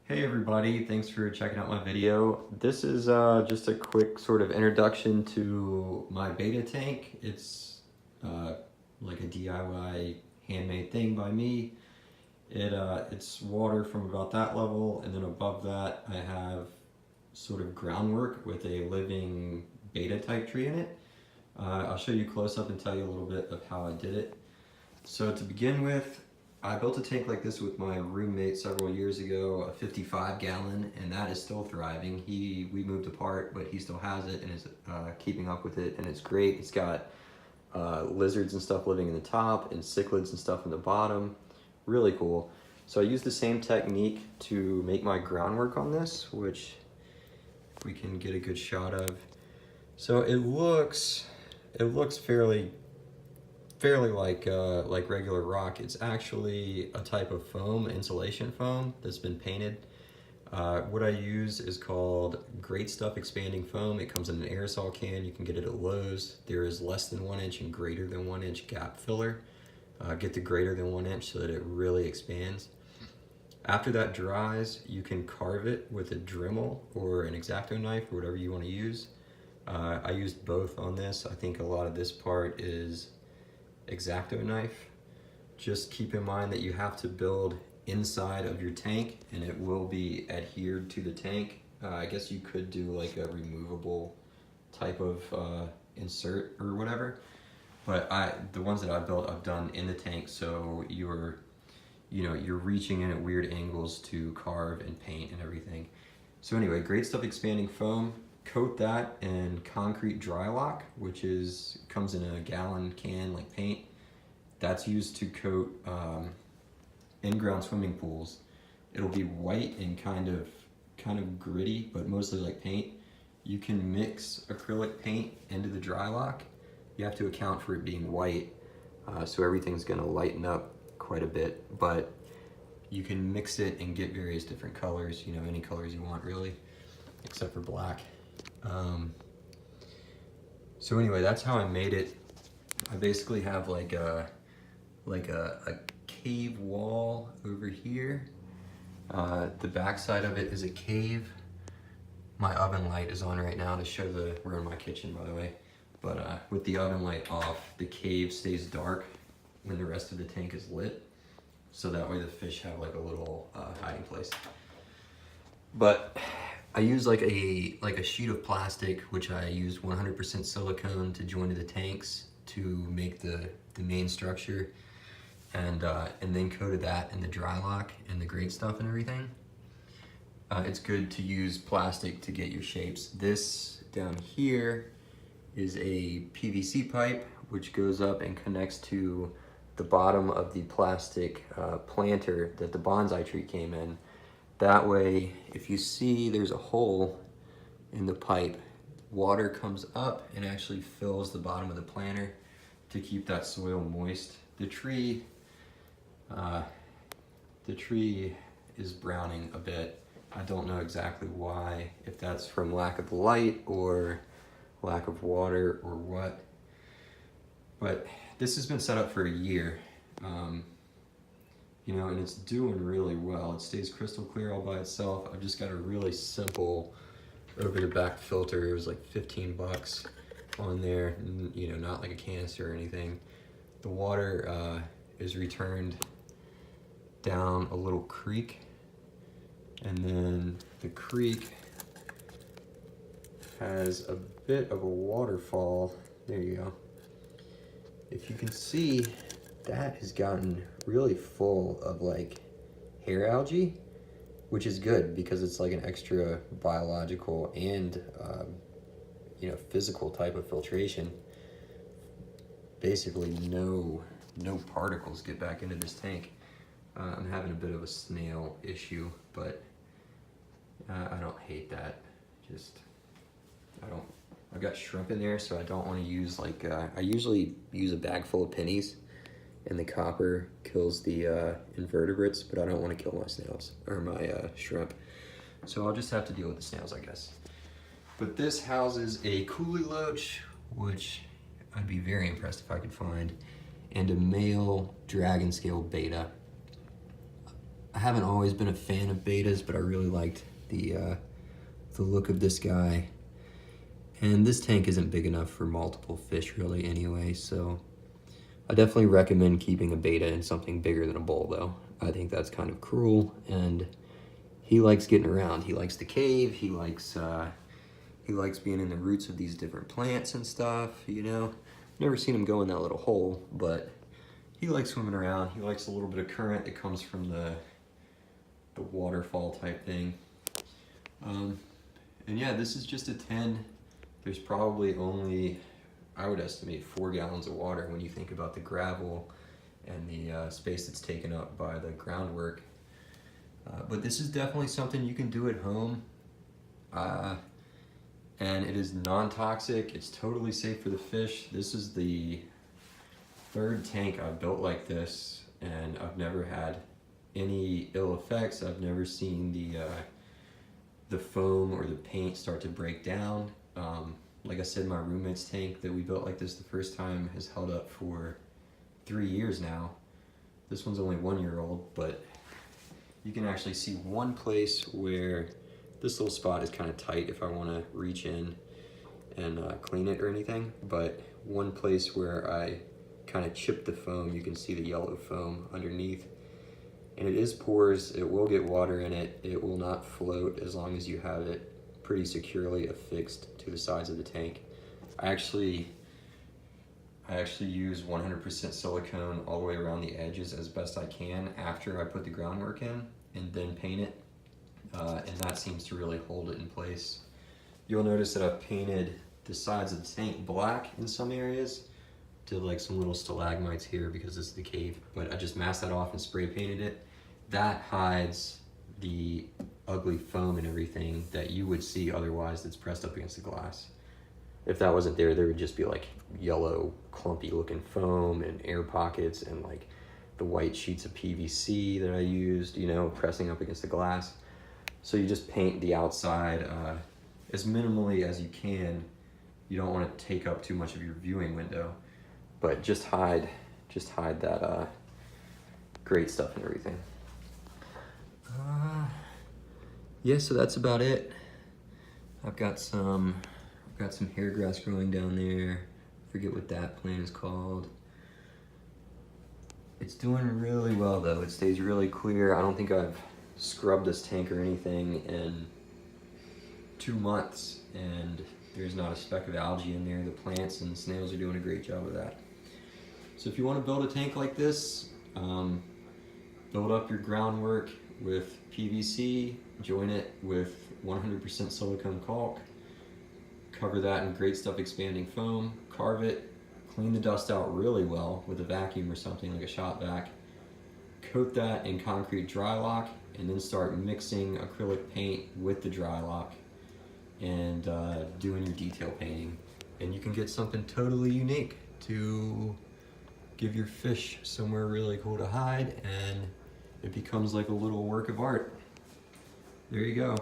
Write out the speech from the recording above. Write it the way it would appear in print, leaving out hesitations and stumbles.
Hey everybody, thanks for checking out my video. This is just a quick sort of introduction to my beta tank. It's like a DIY handmade thing by me. It's water from about that level, and then above that I have sort of groundwork with a living beta type tree in it. I'll show you close up and tell you a little bit of how I did it. So to begin with, I built a tank like this with my roommate several years ago, a 55 gallon, and that is still thriving. We moved apart, but he still has it and is keeping up with it, and it's great. It's got lizards and stuff living in the top and cichlids and stuff in the bottom. Really cool. So I used the same technique to make my groundwork on this, which we can get a good shot of. So it looks fairly like regular rock. It's actually a type of foam, insulation foam, that's been painted. What I use is called Great Stuff Expanding Foam. It comes in an aerosol can. You can get it at Lowe's. There is less than 1 inch and greater than 1 inch gap filler. Get the greater than 1 inch so that it really expands. After that dries, you can carve it with a Dremel or an X-Acto knife or whatever you want to use. I used both on this. I think a lot of this part is X-Acto knife. Just keep in mind that you have to build inside of your tank and it will be adhered to the tank. I guess you could do like a removable type of insert or whatever, but the ones that I built I've done in the tank, so you're reaching in at weird angles to carve and paint and everything. So anyway, Great Stuff Expanding Foam. Coat that in concrete Drylok, which comes in a gallon can like paint. That's used to coat in-ground swimming pools. It'll be white and kind of gritty, but mostly like paint. You can mix acrylic paint into the Drylok. You have to account for it being white, so everything's gonna lighten up quite a bit, but you can mix it and get various different colors, any colors you want really, except for black. So anyway, that's how I made it. I basically have like a cave wall over here. The back side of it is a cave. My oven light is on right now to show we're in my kitchen, by the way. But with the oven light off, the cave stays dark when the rest of the tank is lit. So that way the fish have like a little hiding place. But I use like a sheet of plastic, which I used 100% silicone to join to the tanks to make the main structure, and then coated that in the Drylok and the Great Stuff and everything. It's good to use plastic to get your shapes. This down here is a PVC pipe, which goes up and connects to the bottom of the plastic planter that the bonsai tree came in. That way, if you see there's a hole in the pipe, water comes up and actually fills the bottom of the planter to keep that soil moist. The tree is browning a bit. I don't know exactly why, if that's from lack of light or lack of water or what. But this has been set up for a year. And it's doing really well. It stays crystal clear all by itself. I've just got a really simple over the back filter. It was like 15 bucks on there, not like a canister or anything. The water is returned down a little creek, and then the creek has a bit of a waterfall. There you go. If you can see, that has gotten really full of like hair algae, which is good because it's like an extra biological and physical type of filtration. Basically no particles get back into this tank. I'm having a bit of a snail issue, but I don't hate that. I've got shrimp in there, so I don't want to use I usually use a bag full of pennies, and the copper kills the invertebrates, but I don't want to kill my snails or my shrimp. So I'll just have to deal with the snails, I guess. But this houses a coolie loach, which I'd be very impressed if I could find, and a male dragon scale beta. I haven't always been a fan of betas, but I really liked the look of this guy. And this tank isn't big enough for multiple fish really anyway, so I definitely recommend keeping a beta in something bigger than a bowl though. I think that's kind of cruel, and he likes getting around. He likes the cave, he likes being in the roots of these different plants and stuff, you know. Never seen him go in that little hole, but he likes swimming around. He likes a little bit of current that comes from the waterfall type thing. And yeah, this is just a 10. There's probably only, I would estimate, 4 gallons of water when you think about the gravel and the space that's taken up by the groundwork. But this is definitely something you can do at home. And it is non-toxic. It's totally safe for the fish. This is the 3rd tank I've built like this, and I've never had any ill effects. I've never seen the foam or the paint start to break down. Like I said, my roommate's tank that we built like this the first time has held up for 3 years now. This one's only 1 year old, but you can actually see one place where this little spot is kind of tight if I want to reach in and clean it or anything, but one place where I kind of chipped the foam, you can see the yellow foam underneath. And it is pores, it will get water in it, it will not float as long as you have it pretty securely affixed to the sides of the tank. I actually use 100% silicone all the way around the edges as best I can after I put the groundwork in, and then paint it. And that seems to really hold it in place. You'll notice that I've painted the sides of the tank black in some areas. Did like some little stalagmites here because this is the cave, but I just masked that off and spray painted it. That hides the ugly foam and everything that you would see otherwise that's pressed up against the glass. If that wasn't there, there would just be like yellow, clumpy looking foam and air pockets and like the white sheets of PVC that I used, you know, pressing up against the glass. So you just paint the outside as minimally as you can. You don't want to take up too much of your viewing window, but just hide that great stuff and everything. Yeah, so that's about it. I've got some hair grass growing down there. Forget what that plant is called. It's doing really well though. It stays really clear. I don't think I've scrubbed this tank or anything in 2 months, and there's not a speck of algae in there. The plants and the snails are doing a great job of that. So if you want to build a tank like this, build up your groundwork with PVC, join it with 100% silicone caulk, cover that in great stuff expanding foam, carve it, clean the dust out really well with a vacuum or something like a shop vac, coat that in concrete Drylok, and then start mixing acrylic paint with the Drylok and doing your detail painting. And you can get something totally unique to give your fish somewhere really cool to hide, and it becomes like a little work of art. There you go.